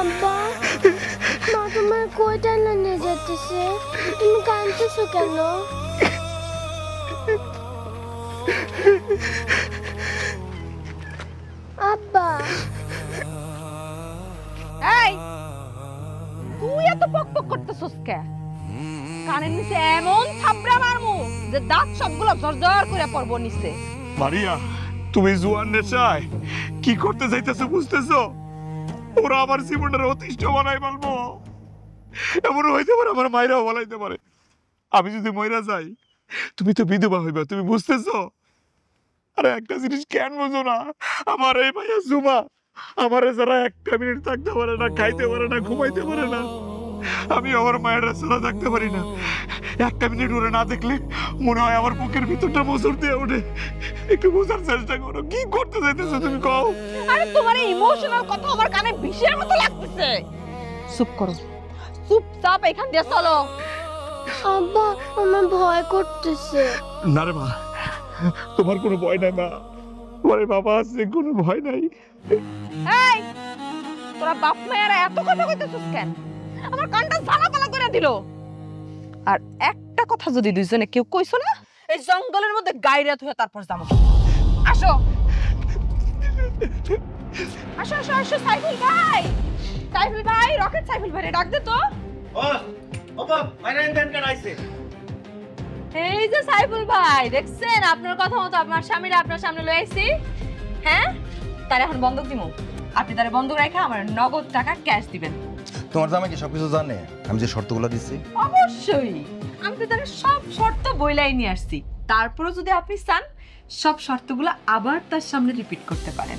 আব্বা, মা তোমার কই টানা নিয়ে যাচ্ছে? তুমি কাঁদতেছো কেন? আব্বা, এই তুই এত বকবক করতেছস কে? কানের নিচে এমন থাপড়া মারমু যে দাঁত সবগুলো জর্জর করে পড়বো নিচে। মারিয়া, তুমি জুয়ান নেশায় কি করতে চাইতেছো বুঝতেছো? ওরা আমার জীবনটা অতিষ্ঠ বানাই ফেলবো। এমন হইতে পারে আমার মায়েরাও বলাইতে পারে। আমি যদি মইরা যাই, তুমি তো বিধবা হইবা, তুমি বুঝতেছো? আরে একটা জিনিস কেন বুঝো না? আমার এই ভাইয়া জুমা আমারে যারা একটা মিনিট থাকতে পারে না, খাইতে পারে না, ঘুমাইতে পারে না, আমি আমার মায়ের ছাড়া থাকতে পারি না। একটা মিনিট ওরে না দেখলে মনে হয় আমার বুকের ভিতরটা মোচড় দিয়ে ওঠে। একটু বোঝার চেষ্টা করো, কি করতে চাইতেছো তুমি কও? আরে তোমার এই ইমোশনাল কথা আমার কানে বিষের মতো লাগতেছে। চুপ করো, চুপচাপ এখান দিয়ে চলো। আব্বা, আমার ভয় করতেছে। না রে মা, তোমার কোনো ভয় নাই মা, তোমার বাবা আছে, কোনো ভয় নাই। এই তোরা বাপ মায়েরা এত কথা কইতেছিস কেন? আমার কানটা ঝালাপালা করে দিল। আর একটা কথা যদি দুইজনে কেউ কইছো না, এই জঙ্গলের মধ্যে গায়রাত হয়ে তারপর যাবো। আসো আসো আসো আসো, সাইফুল ভাই, সাইফুল ভাই, রকেট সাইফুল ভাই ডাক দে তো। ও ওপা মাইরেন দেন কেন আইছে? এই যে সাইফুল ভাই, দেখছেন আপনার কথা মতো আপনার স্বামীরা আপনার সামনে লয়ে আইছি। হ্যাঁ, তার এখন বন্ধক দিমু। আপনি তারে বন্ধক রেখে আমার নগদ টাকা ক্যাশ দিবেন। তোমার জামাই কি সবকিছু জানে আমি যে শর্তগুলো দিচ্ছি? অবশ্যই, আমি তো তার সব শর্ত বইলাই নিয়ে আসছি। তারপরে যদি আপনি চান, সব শর্তগুলো আবার তার সামনে রিপিট করতে পারেন।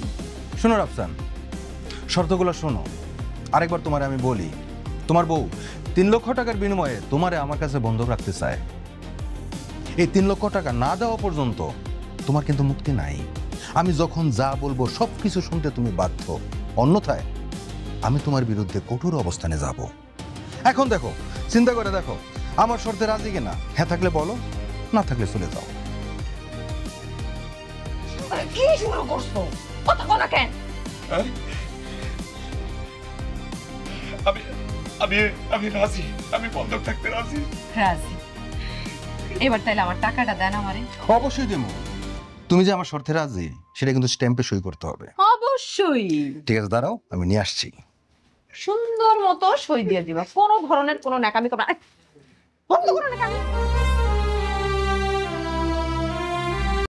শোনো রাফসান, শর্তগুলো শোনো। আরেকবার তোমারে আমি বলি, তোমার বউ 3 লক্ষ টাকার বিনিময়ে তোমারে আমার কাছে বন্ধক রাখতে চায়। এই 3 লক্ষ টাকা না দেওয়া পর্যন্ত তোমার কিন্তু মুক্তি নাই। আমি যখন যা বলবো সবকিছু শুনতে তুমি বাধ্য, অন্যথায় আমি তোমার বিরুদ্ধে কঠোর অবস্থানে যাব। এখন দেখো, চিন্তা করে দেখো, আমার শর্তে রাজি কিনা? হ্যাঁ থাকলে বলো, না থাকলে চলে যাও। কি শুরু করছো? কথা বলা কেন? আমি আমি আমি রাজি, আমি বন্ধক থাকতে রাজি। রাজি। এবার তাইলে আমার টাকাটা দেন আমারে। অবশ্যই দেবো। তুমি যে আমার শর্তে রাজি সেটা কিন্তু স্ট্যাম্পে সই করতে হবে। অবশ্যই। ঠিক আছে, দাঁড়াও আমি নিয়ে আসছি। সুন্দর মতো সই দিয়ে দিবা, কোনো ধরনের কোনো ন্যাকামি করবা না। বন্ধ করো ন্যাকামি।